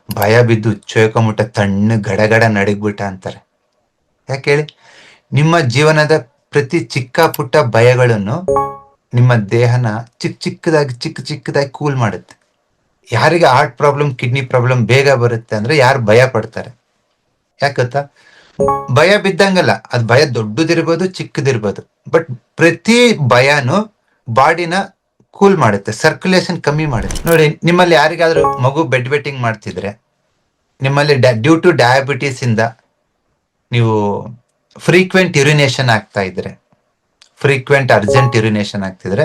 ಭಯ ಬಿದ್ದು ಹುಚ್ಚೋಯ್ಕೊಂಬಿಟ್ಟ, ತಣ್ಣ ಗಡಗಡ ನಡಗ್ಬಿಟ್ಟ ಅಂತಾರೆ. ಯಾಕೆ ಹೇಳಿ? ನಿಮ್ಮ ಜೀವನದ ಪ್ರತಿ ಚಿಕ್ಕ ಪುಟ್ಟ ಭಯಗಳನ್ನು ನಿಮ್ಮ ದೇಹನ ಚಿಕ್ಕದಾಗಿ ಕೂಲ್ ಮಾಡುತ್ತೆ. ಯಾರಿಗೆ ಹಾರ್ಟ್ ಪ್ರಾಬ್ಲಮ್, ಕಿಡ್ನಿ ಪ್ರಾಬ್ಲಮ್ ಬೇಗ ಬರುತ್ತೆ ಅಂದ್ರೆ ಯಾರು ಭಯ ಪಡ್ತಾರೆ. ಯಾಕತ್ತಾ? ಭಯ ಬಿದ್ದಂಗಲ್ಲ, ಅದು ಭಯ ದೊಡ್ಡದಿರ್ಬೋದು ಚಿಕ್ಕದಿರ್ಬೋದು, ಬಟ್ ಪ್ರತಿ ಭಯನು ಬಾಡಿನ ಕೂಲ್ ಮಾಡುತ್ತೆ, ಸರ್ಕ್ಯುಲೇಷನ್ ಕಮ್ಮಿ ಮಾಡುತ್ತೆ. ನೋಡಿ, ನಿಮ್ಮಲ್ಲಿ ಯಾರಿಗಾದ್ರೂ ಮಗು ಬೆಡ್ ವೆಟ್ಟಿಂಗ್ ಮಾಡ್ತಿದ್ರೆ, ನಿಮ್ಮಲ್ಲಿ ಡ್ಯೂ ಟು ಡಯಾಬಿಟೀಸ್ ಇಂದ ನೀವು ಫ್ರೀಕ್ವೆಂಟ್ ಯುರಿನೇಷನ್ ಆಗ್ತಾ ಇದ್ರೆ, ಫ್ರೀಕ್ವೆಂಟ್ ಅರ್ಜೆಂಟ್ ಯುರಿನೇಷನ್ ಆಗ್ತಿದ್ರೆ,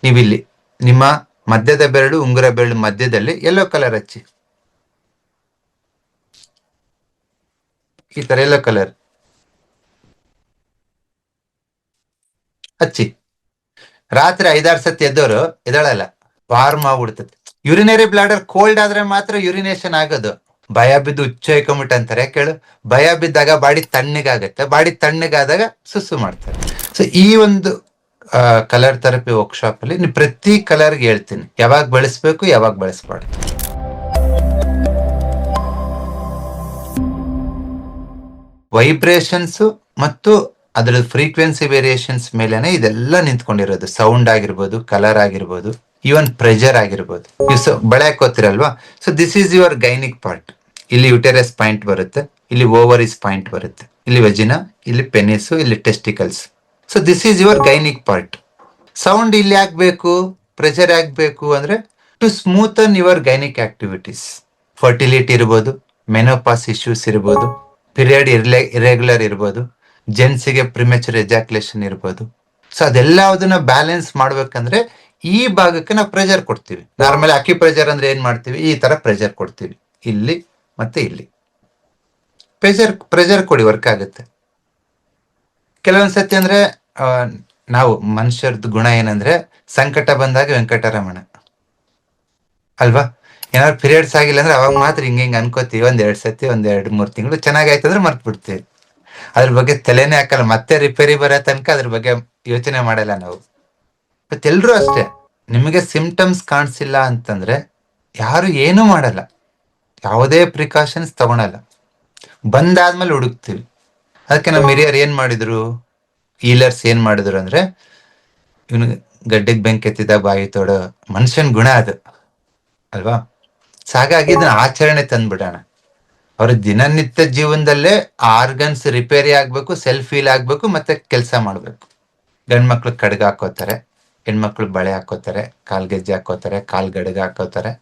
ನೀವಿಲ್ಲಿ ನಿಮ್ಮ ಮಧ್ಯದ ಬೆರಳು, ಉಂಗುರ ಬೆರಳು ಮಧ್ಯದಲ್ಲಿ ಯೆಲ್ಲೋ ಕಲರ್ ಹಚ್ಚಿ. ಈ ತರ ಯೆಲ್ಲೋ ಕಲರ್ ಹಚ್ಚಿ. ರಾತ್ರಿ 5-6 ಸತಿ ಎದ್ದೋರು ಎದಳಲ್ಲ, ವಾರ್ಮ್ ಆಗ್ಬಿಡ್ತದೆ. ಯುರಿನರಿ ಬ್ಲಾಡರ್ ಕೋಲ್ಡ್ ಆದ್ರೆ ಮಾತ್ರ ಯುರಿನೇಷನ್ ಆಗೋದು. ಭಯ ಬಿದ್ದು ಹುಚ್ಚೊಯ್ಕೊಂಬಿಟ್ಟು ಅಂತಾರೆ. ಯಾಕೇಳು? ಭಯ ಬಿದ್ದಾಗ ಬಾಡಿ ತಣ್ಣಗಾಗತ್ತೆ, ಬಾಡಿ ತಣ್ಣಗಾದಾಗ ಸುಸ್ಸು ಮಾಡ್ತಾರೆ. ಸೊ ಈ ಒಂದು ಕಲರ್ ಥೆರಪಿ ವರ್ಕ್ಶಾಪ್ ಅಲ್ಲಿ ನೀವು ಪ್ರತಿ ಕಲರ್ಗೆ ಹೇಳ್ತೀನಿ ಯಾವಾಗ ಬಳಸ್ಬೇಕು, ಯಾವಾಗ ಬಳಸ್ಬಾರ್ದು. ವೈಬ್ರೇಷನ್ಸ್ ಮತ್ತು ಅದರ ಫ್ರೀಕ್ವೆನ್ಸಿ ವೇರಿಯೇಷನ್ಸ್ ಮೇಲೆನೆ ಇದೆಲ್ಲ ನಿಂತ್ಕೊಂಡಿರೋದು. ಸೌಂಡ್ ಆಗಿರ್ಬೋದು, ಕಲರ್ ಆಗಿರ್ಬೋದು, ಈವನ್ ಪ್ರೆಷರ್ ಆಗಿರ್ಬೋದು. ನೀವು ಬಳೆ ಹಾಕೋತಿರಲ್ವಾ, so this is your gynaec part. ಇಲ್ಲಿ ಯುಟೆರಸ್ ಪಾಯಿಂಟ್ ಬರುತ್ತೆ, ಇಲ್ಲಿ ಓವರಿಸ್ ಪಾಯಿಂಟ್ ಬರುತ್ತೆ, ಇಲ್ಲಿ ವೆಜಿನಾ, ಇಲ್ಲಿ ಪೆನಿಸ್, ಇಲ್ಲಿ testicles. So this is your gynaec part. Sound ಇಲ್ಲಿ ಆಗ್ಬೇಕು, ಪ್ರೆಷರ್ ಆಗ್ಬೇಕು ಅಂದ್ರೆ to smoothen your gynaec activities. Fertility ಇರ್ಬೋದು, ಮೆನೋಪಾಸ್ ಇಶ್ಯೂಸ್ ಇರ್ಬೋದು, ಪೀರಿಯಡ್ ಇರೆಗ್ಯುಲರ್ ಇರ್ಬೋದು, ಜೆಂಟ್ಸಿಗೆ ಪ್ರಿಮೆಚುರ್ ಎಜಾಕ್ಯುಲೇಷನ್ ಇರ್ಬೋದು. ಸೊ ಅದೆಲ್ಲದನ್ನ ಬ್ಯಾಲೆನ್ಸ್ ಮಾಡ್ಬೇಕಂದ್ರೆ ಈ ಭಾಗಕ್ಕೆ ನಾವು ಪ್ರೆಷರ್ ಕೊಡ್ತೀವಿ. ನಾರ್ಮಲಿ ಅಕ್ಕಿ ಪ್ರೆಷರ್ ಅಂದ್ರೆ ಏನ್ ಮಾಡ್ತೀವಿ? ಈ ತರ ಪ್ರೆಷರ್ ಕೊಡ್ತೀವಿ, ಇಲ್ಲಿ ಮತ್ತೆ ಇಲ್ಲಿ. ಪ್ರೆಷರ್ ಕೊಡಿ, ವರ್ಕ್ ಆಗುತ್ತೆ. ಕೆಲವೊಂದ್ಸತಿ ಅಂದ್ರೆ ನಾವು ಮನುಷ್ಯರದ್ದು ಗುಣ ಏನಂದ್ರೆ ಸಂಕಟ ಬಂದಾಗ ವೆಂಕಟರಮಣ ಅಲ್ವಾ? ಏನಾದ್ರು ಪೀರಿಯಡ್ಸ್ ಆಗಿಲ್ಲ ಅಂದ್ರೆ ಅವಾಗ ಮಾತ್ರ ಹಿಂಗ ಅನ್ಕೋತೀವಿ. 1-2 ಸತಿ, 1-2-3 ತಿಂಗಳು ಚೆನ್ನಾಗಾಯ್ತು ಅಂದ್ರೆ ಮರ್ತ್ ಬಿಡ್ತೀವಿ. ಅದ್ರ ಬಗ್ಗೆ ತಲೆನೇ ಹಾಕಲ್ಲ. ಮತ್ತೆ ರಿಪೇರಿ ಬರೋ ತನಕ ಅದ್ರ ಬಗ್ಗೆ ಯೋಚನೆ ಮಾಡಲ್ಲ ನಾವು. ಮತ್ತೆ ಎಲ್ರು ಅಷ್ಟೇ, ನಿಮಗೆ ಸಿಂಪ್ಟಮ್ಸ್ ಕಾಣಿಸಿಲ್ಲ ಅಂತಂದ್ರೆ ಯಾರು ಏನೂ ಮಾಡಲ್ಲ, ಯಾವುದೇ ಪ್ರಿಕಾಷನ್ಸ್ ತಗೊಳಲ್ಲ. ಬಂದಾದ್ಮೇಲೆ ಹುಡುಕ್ತಿವಿ. ಅದಕ್ಕೆ ನಮ್ಮ ಹಿರಿಯರು ಏನ್ ಮಾಡಿದ್ರು, ಹೀಲರ್ಸ್ ಏನ್ ಮಾಡಿದ್ರು ಅಂದ್ರೆ, ಇವನು ಗಡ್ಡೆಗೆ ಬೆಂಕಿ ಎತ್ತಿದ ಬಾಯಿ ತೋಡು ಮನುಷ್ಯನ್ ಗುಣ ಅದು ಅಲ್ವಾ? ಹಾಗಾಗಿ ಇದನ್ನ ಆಚರಣೆ ತಂದ್ಬಿಡೋಣ. ಅವ್ರ ದಿನನಿತ್ಯ ಜೀವನದಲ್ಲೇ ಆರ್ಗನ್ಸ್ ರಿಪೇರಿ ಆಗ್ಬೇಕು, ಸೆಲ್ಫ್ ಹೀಲ್ ಆಗ್ಬೇಕು, ಮತ್ತೆ ಕೆಲಸ ಮಾಡ್ಬೇಕು. ಗಂಡ್ಮಕ್ಳು ಕಡ್ಗ ಹಾಕೋತಾರೆ, ಹೆಣ್ಮಕ್ಳು ಬಳೆ ಹಾಕೋತಾರೆ, ಕಾಲ್ಗೆಜ್ಜೆ ಹಾಕೋತಾರೆ, ಕಾಲ್ ಗಡ್ಗ ಹಾಕೋತಾರೆ.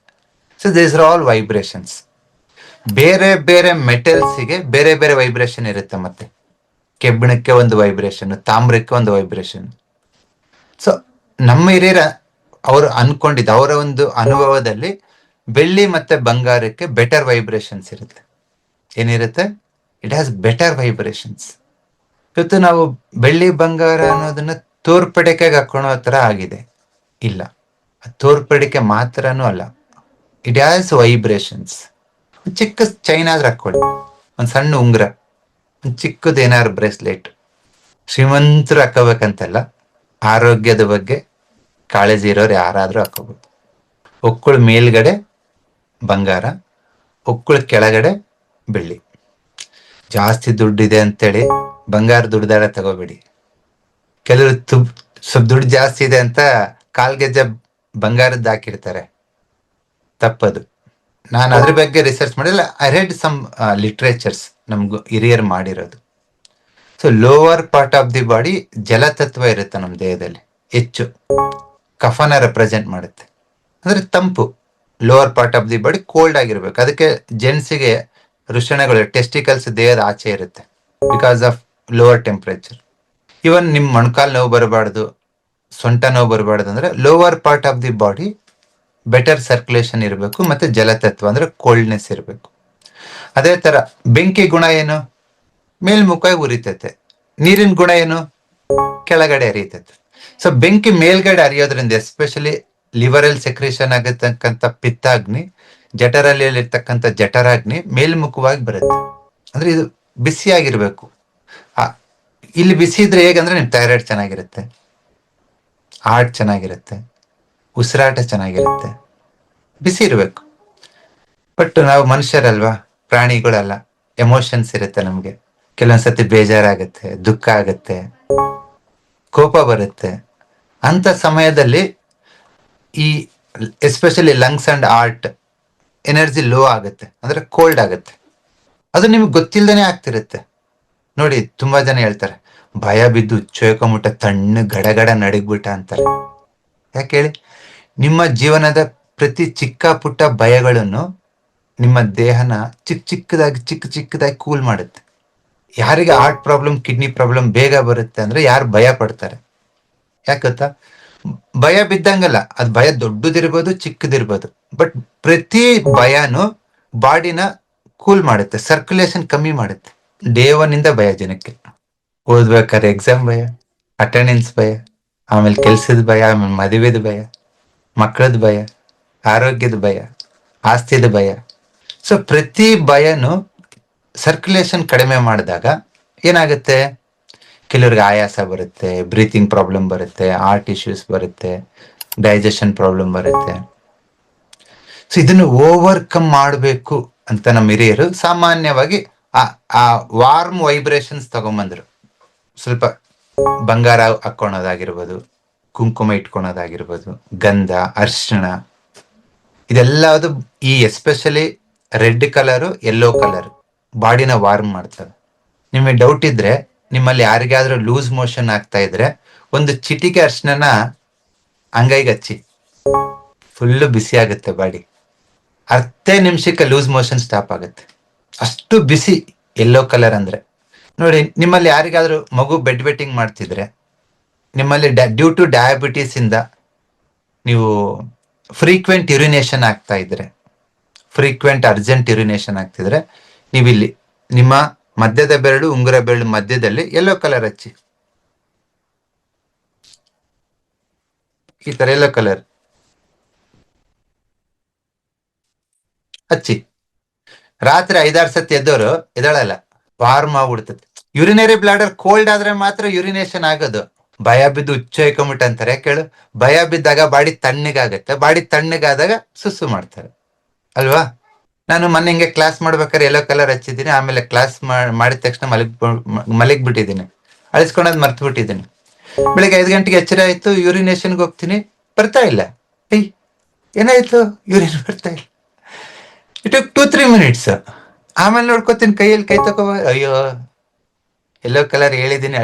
So these are all vibrations. ಬೇರೆ ಬೇರೆ ಮೆಟಲ್ಸ್ಗೆ ಬೇರೆ ಬೇರೆ ವೈಬ್ರೇಷನ್ ಇರುತ್ತೆ. ಮತ್ತೆ ಕೆಬ್ಬಿಣಕ್ಕೆ ಒಂದು ವೈಬ್ರೇಷನ್, ತಾಮ್ರಕ್ಕೆ ಒಂದು ವೈಬ್ರೇಷನ್. ಸೊ ನಮ್ಮ ಹಿರಿಯರ ಅವರು ಅನ್ಕೊಂಡಿದ್ದ ಅವರ ಒಂದು ಅನುಭವದಲ್ಲಿ ಬೆಳ್ಳಿ ಮತ್ತೆ ಬಂಗಾರಕ್ಕೆ ಬೆಟರ್ ವೈಬ್ರೇಷನ್ಸ್ ಇರುತ್ತೆ. ಏನಿರುತ್ತೆ? It has better vibrations. ಇವತ್ತು ನಾವು ಬೆಳ್ಳಿ ಬಂಗಾರ ಅನ್ನೋದನ್ನ ತೋರ್ಪಡಿಕೆಗೆ ಹಾಕೊಳ್ಳೋ ತರ ಆಗಿದೆ. ಇಲ್ಲ, ತೋರ್ಪಡಿಕೆ ಮಾತ್ರನೂ ಅಲ್ಲ, ಇಟ್ ಹ್ಯಾಸ್ ವೈಬ್ರೇಷನ್ಸ್. ಚಿಕ್ಕ ಚೈನ್ ಆದ್ರೆ ಹಾಕೊಳ್ಳಿ, ಒಂದ್ ಸಣ್ಣ ಉಂಗುರ, ಒಂದ್ ಚಿಕ್ಕದ ಏನಾದ್ರು ಬ್ರೇಸ್ಲೆಟ್. ಶ್ರೀಮಂತರು ಹಾಕೋಬೇಕಂತಲ್ಲ, ಆರೋಗ್ಯದ ಬಗ್ಗೆ ಕಾಳಜಿ ಇರೋರು ಯಾರಾದ್ರೂ ಹಾಕೋಬಹುದು. ಒಕ್ಕಳ ಮೇಲ್ಗಡೆ ಬಂಗಾರ, ಒಕ್ಕಳ ಕೆಳಗಡೆ ಬೆಳ್ಳಿ. ಜಾಸ್ತಿ ದುಡ್ಡಿದೆ ಅಂತೇಳಿ ಬಂಗಾರ ದುಡ್ದಾರ ತಗೋಬೇಡಿ. ಕೆಲವರು ಸ್ವಲ್ಪ ದುಡ್ಡು ಜಾಸ್ತಿ ಇದೆ ಅಂತ ಕಾಲ್ಗೆಜ್ಜೆ ಬಂಗಾರದ್ದು ಹಾಕಿರ್ತಾರೆ, ತಪ್ಪದು. ನಾನು ಅದ್ರ ಬಗ್ಗೆ ರಿಸರ್ಚ್ ಮಾಡಿಲ್ಲ. ಐ ರೆಡ್ ಸಮ್ ಲಿಟ್ರೇಚರ್ಸ್ ನಮ್ಗೂ ಹಿರಿಯರು ಮಾಡಿರೋದು. So lower part of the body ಜಲತತ್ವ ಇರುತ್ತೆ ನಮ್ಮ ದೇಹದಲ್ಲಿ ಹೆಚ್ಚು, ಕಫನ ರೆಪ್ರೆಸೆಂಟ್ ಮಾಡುತ್ತೆ. ಅಂದ್ರೆ ತಂಪು. Lower part of the body cold ಆಗಿರ್ಬೇಕು. ಅದಕ್ಕೆ ಜೆಂಟ್ಸಿಗೆ ವೃಷಣಗಳು, ಟೆಸ್ಟಿಕಲ್ಸ್ ದೇಹದ ಆಚೆ ಇರುತ್ತೆ because of lower temperature. Even ನಿಮ್ ಮೊಣಕಾಲ್ ನೋವು ಬರಬಾರ್ದು, ಸೊಂಟ ನೋವು ಬರಬಾರ್ದು ಅಂದ್ರೆ lower part of the body better circulation ಇರಬೇಕು, ಮತ್ತೆ ಜಲತತ್ವ ಅಂದ್ರೆ ಕೋಲ್ಡ್ನೆಸ್ ಇರಬೇಕು. ಅದೇ ತರ ಬೆಂಕಿ ಗುಣ ಏನು? ಮೇಲ್ಮುಖ ಉರಿತೈತೆ. ನೀರಿನ ಗುಣ ಏನು? ಕೆಳಗಡೆ ಹರಿತೈತೆ. ಸೊ ಬೆಂಕಿ ಮೇಲ್ಗಡೆ ಹರಿಯೋದ್ರಿಂದ ಎಸ್ಪೆಷಲಿ ಲಿವರಲ್ಲಿ ಸೆಕ್ರೇಷನ್ ಆಗತಕ್ಕಂಥ ಪಿತ್ತಾಗ್ನಿ, ಜಠರಲ್ಲಿ ಇರ್ತಕ್ಕಂಥ ಜಠರಾಗ್ನಿ ಮೇಲ್ಮುಖವಾಗಿ ಬರುತ್ತೆ. ಅಂದ್ರೆ ಇದು ಬಿಸಿಯಾಗಿರ್ಬೇಕು. ಇಲ್ಲಿ ಬಿಸಿ ಇದ್ರೆ ಹೇಗಂದ್ರೆ ನಿಮ್ ಥೈರಾಯ್ಡ್ ಚೆನ್ನಾಗಿರುತ್ತೆ, ಹಾರ್ಟ್ ಚೆನ್ನಾಗಿರುತ್ತೆ, ಉಸಿರಾಟ ಚೆನ್ನಾಗಿರುತ್ತೆ, ಬಿಸಿ ಇರಬೇಕು. ಬಟ್ ನಾವು ಮನುಷ್ಯರಲ್ವಾ, ಪ್ರಾಣಿಗಳಲ್ಲ. ಎಮೋಷನ್ಸ್ ಇರುತ್ತೆ ನಮ್ಗೆ. ಕೆಲವೊಂದ್ಸತಿ ಬೇಜಾರಾಗತ್ತೆ, ದುಃಖ ಆಗತ್ತೆ, ಕೋಪ ಬರುತ್ತೆ. ಅಂತ ಸಮಯದಲ್ಲಿ ಈ especially lungs and art energy low ಆಗುತ್ತೆ, ಅಂದ್ರೆ ಕೋಲ್ಡ್ ಆಗುತ್ತೆ. ಅದು ನಿಮ್ಗೆ ಗೊತ್ತಿಲ್ದೇನೆ ಆಗ್ತಿರುತ್ತೆ. ನೋಡಿ, ತುಂಬಾ ಜನ ಹೇಳ್ತಾರೆ, ಭಯ ಬಿದ್ದು ಚೋಯ್ಕೊಂಬಿಟ್ಟ, ತಣ್ಣ ಗಡಗಡ ನಡಗ್ಬಿಟ್ಟ ಅಂತಾರೆ. ಯಾಕೆ ಹೇಳಿ? ನಿಮ್ಮ ಜೀವನದ ಪ್ರತಿ ಚಿಕ್ಕ ಪುಟ್ಟ ಭಯಗಳನ್ನು ನಿಮ್ಮ ದೇಹನ ಚಿಕ್ಕ ಚಿಕ್ಕದಾಗಿ ಕೂಲ್ ಮಾಡುತ್ತೆ. ಯಾರಿಗೆ ಹಾರ್ಟ್ ಪ್ರಾಬ್ಲಮ್, ಕಿಡ್ನಿ ಪ್ರಾಬ್ಲಮ್ ಬೇಗ ಬರುತ್ತೆ ಅಂದ್ರೆ ಯಾರು ಭಯ ಪಡ್ತಾರೆ. ಯಾಕೆ ಗೊತ್ತಾ? ಭಯ ಬಿದ್ದಂಗಲ್ಲ, ಅದ್ ಭಯ ದೊಡ್ಡದಿರ್ಬೋದು, ಚಿಕ್ಕದಿರ್ಬೋದು, ಬಟ್ ಪ್ರತಿ ಭಯನು ಬಾಡಿನ ಕೂಲ್ ಮಾಡುತ್ತೆ, ಸರ್ಕ್ಯುಲೇಷನ್ ಕಮ್ಮಿ ಮಾಡುತ್ತೆ. ಡೇ ಒನ್ ಇಂದ ಭಯ ಜನಕ್ಕೆ. ಓದ್ಬೇಕಾದ್ರೆ ಎಕ್ಸಾಮ್ ಭಯ, ಅಟೆಂಡೆನ್ಸ್ ಭಯ, ಆಮೇಲೆ ಕೆಲ್ಸದ ಭಯ, ಆಮೇಲೆ ಮದುವೆದ ಭಯ, ಮಕ್ಕಳದ ಭಯ, ಆರೋಗ್ಯದ ಭಯ, ಆಸ್ತಿದ ಭಯ. ಸೊ ಪ್ರತಿ ಭಯನು ಸರ್ಕ್ಯುಲೇಷನ್ ಕಡಿಮೆ ಮಾಡಿದಾಗ ಏನಾಗುತ್ತೆ? ಕೆಲವ್ರಿಗೆ ಆಯಾಸ ಬರುತ್ತೆ, ಬ್ರೀತಿಂಗ್ ಪ್ರಾಬ್ಲಮ್ ಬರುತ್ತೆ, ಹಾರ್ಟ್ ಇಶ್ಯೂಸ್ ಬರುತ್ತೆ, ಡೈಜೆಷನ್ ಪ್ರಾಬ್ಲಮ್ ಬರುತ್ತೆ. ಸೊ ಇದನ್ನು ಓವರ್ಕಮ್ ಮಾಡಬೇಕು ಅಂತ ನಮ್ಮ ಹಿರಿಯರು ಸಾಮಾನ್ಯವಾಗಿ ಆ ವಾರ್ಮ್ ವೈಬ್ರೇಷನ್ಸ್ ತಗೊಂಬಂದ್ರು. ಸ್ವಲ್ಪ ಬಂಗಾರ ಹಾಕೊಳೋದಾಗಿರ್ಬೋದು, ಕುಂಕುಮ ಇಟ್ಕೊಳೋದಾಗಿರ್ಬೋದು, ಗಂಧ, ಅರ್ಶಿಣ, ಇದೆಲ್ಲದು ಈ especially red colour, yellow colour ಬಾಡಿನ ವಾರ್ಮ್ ಮಾಡ್ತವೆ. ನಿಮಗೆ ಡೌಟ್ ಇದ್ರೆ, ನಿಮ್ಮಲ್ಲಿ ಯಾರಿಗಾದ್ರೂ ಲೂಸ್ ಮೋಷನ್ ಆಗ್ತಾ ಇದ್ರೆ ಒಂದು ಚಿಟಿಕೆ ಅರ್ಶಿನ ಅಂಗೈಗೆ ಹಚ್ಚಿ, ಫುಲ್ಲು ಬಿಸಿ ಆಗುತ್ತೆ ಬಾಡಿ. ಅರ್ಧೇ ನಿಮಿಷಕ್ಕೆ ಲೂಸ್ ಮೋಷನ್ ಸ್ಟಾಪ್ ಆಗುತ್ತೆ. ಅಷ್ಟು ಬಿಸಿ ಯೆಲ್ಲೋ ಕಲರ್ ಅಂದ್ರೆ. ನೋಡಿ, ನಿಮ್ಮಲ್ಲಿ ಯಾರಿಗಾದ್ರೂ ಮಗು ಬೆಡ್ ವೆಟ್ಟಿಂಗ್ ಮಾಡ್ತಿದ್ರೆ, ನಿಮ್ಮಲ್ಲಿ ಡ್ಯೂ ಟು ಡಯಾಬಿಟೀಸ್ ಇಂದ ನೀವು ಫ್ರೀಕ್ವೆಂಟ್ ಯುರಿನೇಷನ್ ಆಗ್ತಾ ಇದ್ರೆ, ಫ್ರೀಕ್ವೆಂಟ್ ಅರ್ಜೆಂಟ್ ಯುರಿನೇಷನ್ ಆಗ್ತಿದ್ರೆ, ನೀವಿಲ್ಲಿ ನಿಮ್ಮ ಮಧ್ಯದ ಬೆರಳು, ಉಂಗುರ ಬೆರಳು ಮಧ್ಯದಲ್ಲಿ ಯೆಲ್ಲೋ ಕಲರ್ ಹಚ್ಚಿ, ಈ ತರ ಯೆಲ್ಲೋ ಕಲರ್ ಹಚ್ಚಿ. ರಾತ್ರಿ 5-6 ಸತಿ ಎದ್ದವರು ಎದಳಲ್ಲ, ವಾರ್ಮ್ ಆಗ್ಬಿಡ್ತದೆ. ಯುರಿನರಿ ಬ್ಲಾಡರ್ ಕೋಲ್ಡ್ ಆದ್ರೆ ಮಾತ್ರ ಯುರಿನೇಷನ್ ಆಗೋದು. ಭಯ ಬಿದ್ದು ಹುಚ್ಚೊಯ್ಕೊಂಬಿಟ್ಟು ಅಂತಾರೆ. ಕೇಳು, ಭಯ ಬಿದ್ದಾಗ ಬಾಡಿ ತಣ್ಣಗಾಗತ್ತೆ, ಬಾಡಿ ತಣ್ಣಗಾದಾಗ ಸುಸ್ಸು ಮಾಡ್ತಾರೆ ಅಲ್ವಾ? ನಾನು ಮೊನ್ನೆ ಹಿಂಗೆ ಕ್ಲಾಸ್ ಮಾಡ್ಬೇಕಾದ್ರೆ ಯೆಲ್ಲೋ ಕಲರ್ ಹಚ್ಚಿದ್ದೀನಿ, ಆಮೇಲೆ ಕ್ಲಾಸ್ ಮಾಡಿದ ತಕ್ಷಣ ಮಲಗ್ ಬಿಟ್ಟಿದ್ದೀನಿ, ಅಳಿಸ್ಕೊಂಡದ್ ಮರ್ತು ಬಿಟ್ಟಿದ್ದೀನಿ. ಬೆಳಿಗ್ಗೆ 5 ಗಂಟೆಗೆ ಎಚ್ಚರ ಆಯ್ತು, ಯೂರಿನೇಷನ್ಗೆ ಹೋಗ್ತೀನಿ, ಬರ್ತಾ ಇಲ್ಲ. ಏನಾಯ್ತು? ಯೂರಿನ್ ಬರ್ತಾ ಇಲ್ಲ. It 2-3 minutes. ಆಮೇಲೆ ನೋಡ್ಕೋತೀನಿ, ಕೈಯಲ್ಲಿ ಕೈ ತಗೋ, ಅಯ್ಯೋ ಯೆಲ್ಲೋ ಕಲರ್ ಹೇಳಿದ್ದೀನಿ,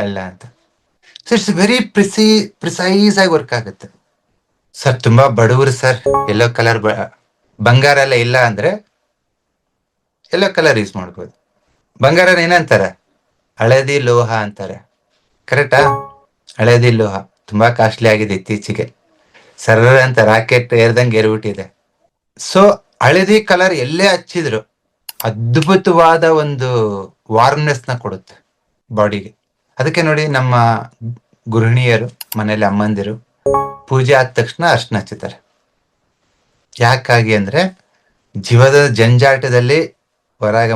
ಅಲ್ಲ ಅಂತ. ಸೊ ಇಟ್ಸ್ ವೆರಿ ಪ್ರಿಸೈಸ್ ಆಗಿ ವರ್ಕ್ ಆಗುತ್ತೆ. ಸರ್ ತುಂಬಾ ಬಡವರು ಸರ್, ಯೆಲ್ಲೋ ಕಲರ್ ಬಂಗಾರ ಎಲ್ಲ ಇಲ್ಲ ಅಂದ್ರೆ ಯೆಲ್ಲೋ ಕಲರ್ ಯೂಸ್ ಮಾಡ್ಬೋದು. ಬಂಗಾರನ ಏನಂತಾರೆ? ಹಳದಿ ಲೋಹ ಅಂತಾರೆ. ಕರೆಕ್ಟಾ? ಹಳದಿ ಲೋಹ ತುಂಬಾ ಕಾಸ್ಟ್ಲಿ ಆಗಿದೆ ಇತ್ತೀಚೆಗೆ. ಸರ್ ಅಂತ ರಾಕೆಟ್ ಏರ್ದಂಗೆ ಏರ್ಬಿಟ್ಟಿದೆ. ಸೊ ಹಳದಿ ಕಲರ್ ಎಲ್ಲೇ ಹಚ್ಚಿದ್ರು ಅದ್ಭುತವಾದ ಒಂದು ವಾರ್ಮ್ನೆಸ್ ನ ಕೊಡುತ್ತೆ ಬಾಡಿಗೆ. ಅದಕ್ಕೆ ನೋಡಿ, ನಮ್ಮ ಗೃಹಿಣಿಯರು ಮನೇಲಿ ಅಮ್ಮಂದಿರು ಪೂಜೆ ಆದ ತಕ್ಷಣ ಅರ್ಶಿನ ಹಚ್ಚುತ್ತಾರೆ. ಯಾಕಾಗಿ ಅಂದ್ರೆ, ಜೀವದ ಜಂಜಾಟದಲ್ಲಿ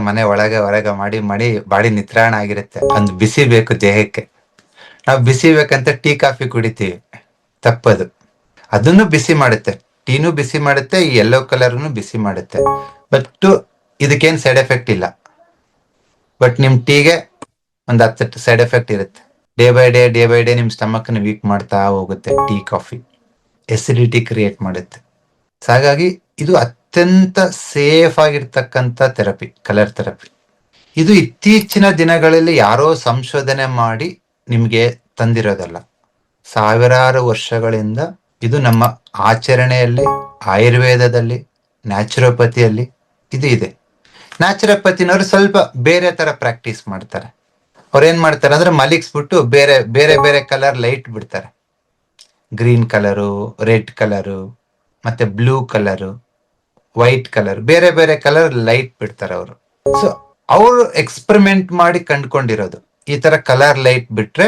ಮನೆ ಒಳಗೆ ಮಾಡಿ ಬಾಡಿ ನಿತ್ರಾಣ ಆಗಿರುತ್ತೆ. ಒಂದು ಬಿಸಿ ಬೇಕು ದೇಹಕ್ಕೆ. ನಾವು ಬಿಸಿ ಬೇಕಂತ ಟೀ ಕಾಫಿ ಕುಡಿತೀವಿ, ತಪ್ಪದು. ಅದನ್ನು ಬಿಸಿ ಮಾಡುತ್ತೆ, ಟೀನು ಬಿಸಿ ಮಾಡುತ್ತೆ, ಈ ಯೆಲ್ಲೋ ಕಲರ್ನು ಬಿಸಿ ಮಾಡುತ್ತೆ. ಬಟ್ ಇದಕ್ಕೇನು ಸೈಡ್ ಎಫೆಕ್ಟ್ ಇಲ್ಲ. ಬಟ್ ನಿಮ್ ಟೀಗೆ ಒಂದು 10 ಸೈಡ್ ಎಫೆಕ್ಟ್ ಇರುತ್ತೆ. ಡೇ ಬೈ ಡೇ ನಿಮ್ ಸ್ಟಮಕ್ನ ವೀಕ್ ಮಾಡ್ತಾ ಹೋಗುತ್ತೆ ಟೀ ಕಾಫಿ, ಎಸಿಡಿಟಿ ಕ್ರಿಯೇಟ್ ಮಾಡುತ್ತೆ. ಹಾಗಾಗಿ ಇದು ಅತ್ಯಂತ ಸೇಫ್ ಆಗಿರ್ತಕ್ಕಂಥ ಥೆರಪಿ, ಕಲರ್ ಥೆರಪಿ. ಇದು ಇತ್ತೀಚಿನ ದಿನಗಳಲ್ಲಿ ಯಾರೋ ಸಂಶೋಧನೆ ಮಾಡಿ ನಿಮ್ಗೆ ತಂದಿರೋದಲ್ಲ. ಸಾವಿರಾರು ವರ್ಷಗಳಿಂದ ಇದು ನಮ್ಮ ಆಚರಣೆಯಲ್ಲಿ, ಆಯುರ್ವೇದದಲ್ಲಿ, ನ್ಯಾಚುರೋಪತಿಯಲ್ಲಿ ಇದು ಇದೆ. ನ್ಯಾಚುರೋಪತಿನವರು ಸ್ವಲ್ಪ ಬೇರೆ ತರ ಪ್ರಾಕ್ಟೀಸ್ ಮಾಡ್ತಾರೆ. ಅವ್ರು ಏನ್ ಮಾಡ್ತಾರೆ ಅಂದ್ರೆ, ಮಲಗಿಸ್ಬಿಟ್ಟು ಬೇರೆ ಬೇರೆ ಬೇರೆ ಕಲರ್ ಲೈಟ್ ಬಿಡ್ತಾರೆ. ಗ್ರೀನ್ ಕಲರು, ರೆಡ್ ಕಲರು, ಮತ್ತೆ ಬ್ಲೂ ಕಲರು, ವೈಟ್ ಕಲರ್, ಬೇರೆ ಬೇರೆ ಕಲರ್ ಲೈಟ್ ಬಿಡ್ತಾರೆ ಅವರು. ಸೊ ಅವರು ಎಕ್ಸ್ಪೆರಿಮೆಂಟ್ ಮಾಡಿ ಕಂಡುಕೊಂಡಿರೋದು, ಈ ತರ ಕಲರ್ ಲೈಟ್ ಬಿಟ್ರೆ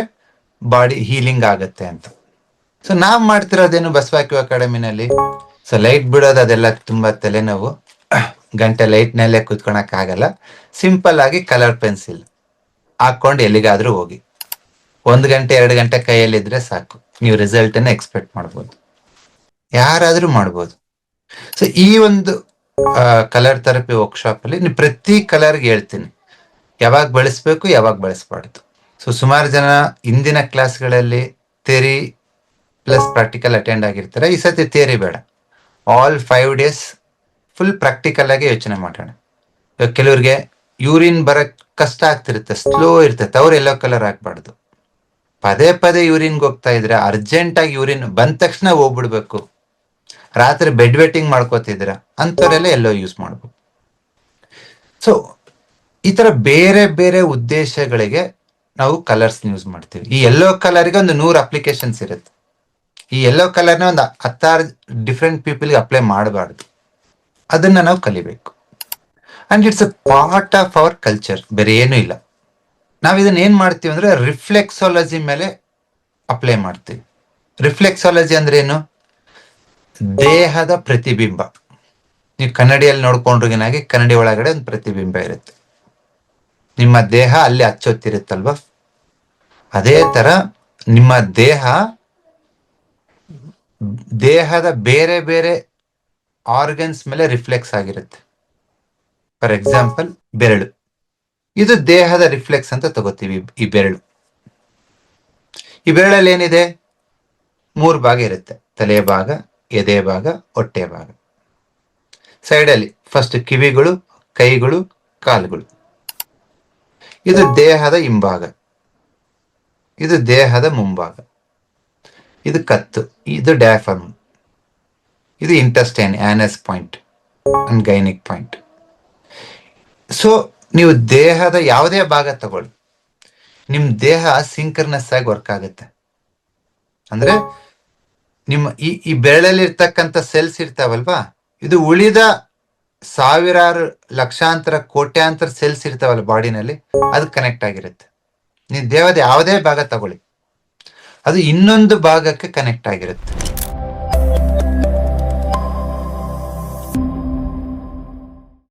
ಬಾಡಿ ಹೀಲಿಂಗ್ ಆಗತ್ತೆ ಅಂತ. ಸೊ ನಾವ್ ಮಾಡ್ತಿರೋದೇನು ಬಸವಾಕ್ಯೂ ಅಕಾಡೆಮಿನಲ್ಲಿ, ಸೊ ಲೈಟ್ ಬಿಡೋದು ಅದೆಲ್ಲ ತುಂಬಾ ತಲೆನೋವು. ಗಂಟೆ ಲೈಟ್ ನಲ್ಲೇ ಕುತ್ಕೊಳಕ್ ಆಗಲ್ಲ. ಸಿಂಪಲ್ ಆಗಿ ಕಲರ್ ಪೆನ್ಸಿಲ್ ಹಾಕೊಂಡು ಎಲ್ಲಿಗಾದ್ರೂ ಹೋಗಿ 1 ಗಂಟೆ 2 ಗಂಟೆ ಕೈಯಲ್ಲಿದ್ರೆ ಸಾಕು, ನೀವು ರಿಸಲ್ಟ್ ಅನ್ನ ಎಕ್ಸ್ಪೆಕ್ಟ್ ಮಾಡ್ಬೋದು, ಯಾರಾದ್ರೂ ಮಾಡ್ಬೋದು. ಸೊ ಈ ಒಂದು ಕಲರ್ ಥೆರಪಿ ವರ್ಕ್ಶಾಪ್ ಅಲ್ಲಿ ನೀವು ಪ್ರತಿ ಕಲರ್ಗೆ ಹೇಳ್ತೀನಿ ಯಾವಾಗ ಬಳಸ್ಬೇಕು ಯಾವಾಗ ಬಳಸಬಾರ್ದು. ಸೊ ಸುಮಾರು ಜನ ಇಂದಿನ ಕ್ಲಾಸ್ಗಳಲ್ಲಿ ಥಿಯರಿ ಪ್ಲಸ್ ಪ್ರಾಕ್ಟಿಕಲ್ ಅಟೆಂಡ್ ಆಗಿರ್ತಾರೆ. ಈ ಸತಿ ಥಿಯರಿ ಬೇಡ, ಆಲ್ 5 days ಫುಲ್ ಪ್ರಾಕ್ಟಿಕಲ್ ಆಗಿ ಯೋಚನೆ ಮಾಡೋಣ. ಕೆಲವ್ರಿಗೆ ಯೂರಿನ್ ಬರಕ್ ಕಷ್ಟ ಆಗ್ತಿರುತ್ತೆ, ಸ್ಲೋ ಇರ್ತೈತೆ, ಅವ್ರು ಎಲ್ಲೋ ಕಲರ್ ಹಾಕ್ಬಾರ್ದು. ಪದೇ ಪದೇ ಯೂರಿನ್ಗೆ ಹೋಗ್ತಾ ಇದ್ರೆ, ಅರ್ಜೆಂಟ್ ಆಗಿ ಯೂರಿನ್ ಬಂದ ತಕ್ಷಣ ಹೋಗ್ಬಿಡ್ಬೇಕು, ರಾತ್ರಿ ಬೆಡ್ ವೆಟ್ಟಿಂಗ್ ಮಾಡ್ಕೋತಿದ್ರ ಅಂತವರೆಲ್ಲ ಎಲ್ಲೋ ಯೂಸ್ ಮಾಡ್ಬೇಕು. ಸೊ ಈ ತರ ಬೇರೆ ಬೇರೆ ಉದ್ದೇಶಗಳಿಗೆ ನಾವು ಕಲರ್ಸ್ ಯೂಸ್ ಮಾಡ್ತೀವಿ. ಈ ಯೆಲ್ಲೋ ಕಲರ್ಗೆ ಒಂದು 100 ಅಪ್ಲಿಕೇಶನ್ಸ್ ಇರುತ್ತೆ. ಈ ಯೆಲ್ಲೋ ಕಲರ್ನ ಒಂದು 16 ಡಿಫ್ರೆಂಟ್ ಪೀಪಲ್ಗೆ ಅಪ್ಲೈ ಮಾಡಬಾರ್ದು. ಅದನ್ನ ನಾವು ಕಲಿಬೇಕು. And it's a part of our culture, ಬೇರೆ ಏನೂ ಇಲ್ಲ. ನಾವ್ ಇದನ್ನ ಏನ್ ಮಾಡ್ತೀವಿ ಅಂದ್ರೆ ರಿಫ್ಲೆಕ್ಸಾಲಜಿ ಮೇಲೆ ಅಪ್ಲೈ ಮಾಡ್ತೀವಿ. ರಿಫ್ಲೆಕ್ಸಾಲಜಿ ಅಂದ್ರೆ ಏನು? ದೇಹದ ಪ್ರತಿಬಿಂಬ. ನೀವು ಕನ್ನಡಿಯಲ್ಲಿ ನೋಡ್ಕೊಂಡ್ರಿಗಿನಾಗಿ ಕನ್ನಡಿ ಒಳಗಡೆ ಒಂದು ಪ್ರತಿಬಿಂಬ ಇರುತ್ತೆ. ನಿಮ್ಮ ದೇಹ ಅಲ್ಲಿ ಅಚ್ಚೊತ್ತಿರುತ್ತಲ್ವಾ, ಅದೇ ತರ ನಿಮ್ಮ ದೇಹದ ಬೇರೆ ಬೇರೆ ಆರ್ಗನ್ಸ್ ಮೇಲೆ ರಿಫ್ಲೆಕ್ಸ್ ಆಗಿರುತ್ತೆ. ಫಾರ್ ಎಕ್ಸಾಂಪಲ್ ಬೆರಳು, ಇದು ದೇಹದ ರಿಫ್ಲೆಕ್ಸ್ ಅಂತ ತಗೋತೀವಿ. ಈ ಬೆರಳು, ಈ ಬೆರಳಲ್ಲಿ ಏನಿದೆ? 3 ಭಾಗ ಇರುತ್ತೆ: ತಲೆ ಭಾಗ, ಎದೆ ಭಾಗ, ಹೊಟ್ಟೆ ಭಾಗ. ಸೈಡಲ್ಲಿ ಫಸ್ಟ್ ಕಿವಿಗಳು, ಕೈಗಳು, ಕಾಲುಗಳು. ಇದು ದೇಹದ ಹಿಂಭಾಗ, ಇದು ದೇಹದ ಮುಂಭಾಗ. ಇದು ಕತ್ತು, ಇದು ಡಯಾಫ್ರಮ್, ಇದು intestine, anus point and gynaec point. So ನೀವು ದೇಹದ ಯಾವುದೇ ಭಾಗ ತಗೊಳ್ಳಿ, ನಿಮ್ ದೇಹ ಸಿಂಕ್ರನಸ್ ಆಗಿ ವರ್ಕ್ ಆಗುತ್ತೆ. ಅಂದ್ರೆ ನಿಮ್ಮ ಈ ಬೆರಳಲ್ಲಿ ಇರ್ತಕ್ಕಂಥ ಸೆಲ್ಸ್ ಇರ್ತಾವಲ್ವಾ, ಇದು ಉಳಿದ ಸಾವಿರಾರು ಲಕ್ಷಾಂತರ ಕೋಟ್ಯಾಂತರ ಸೆಲ್ಸ್ ಇರ್ತಾವಲ್ಲ ಬಾಡಿನಲ್ಲಿ, ಅದು ಕನೆಕ್ಟ್ ಆಗಿರುತ್ತೆ. ನೀವು ದೇಹದ ಯಾವುದೇ ಭಾಗ ತಗೊಳ್ಳಿ, ಅದು ಇನ್ನೊಂದು ಭಾಗಕ್ಕೆ ಕನೆಕ್ಟ್ ಆಗಿರುತ್ತೆ.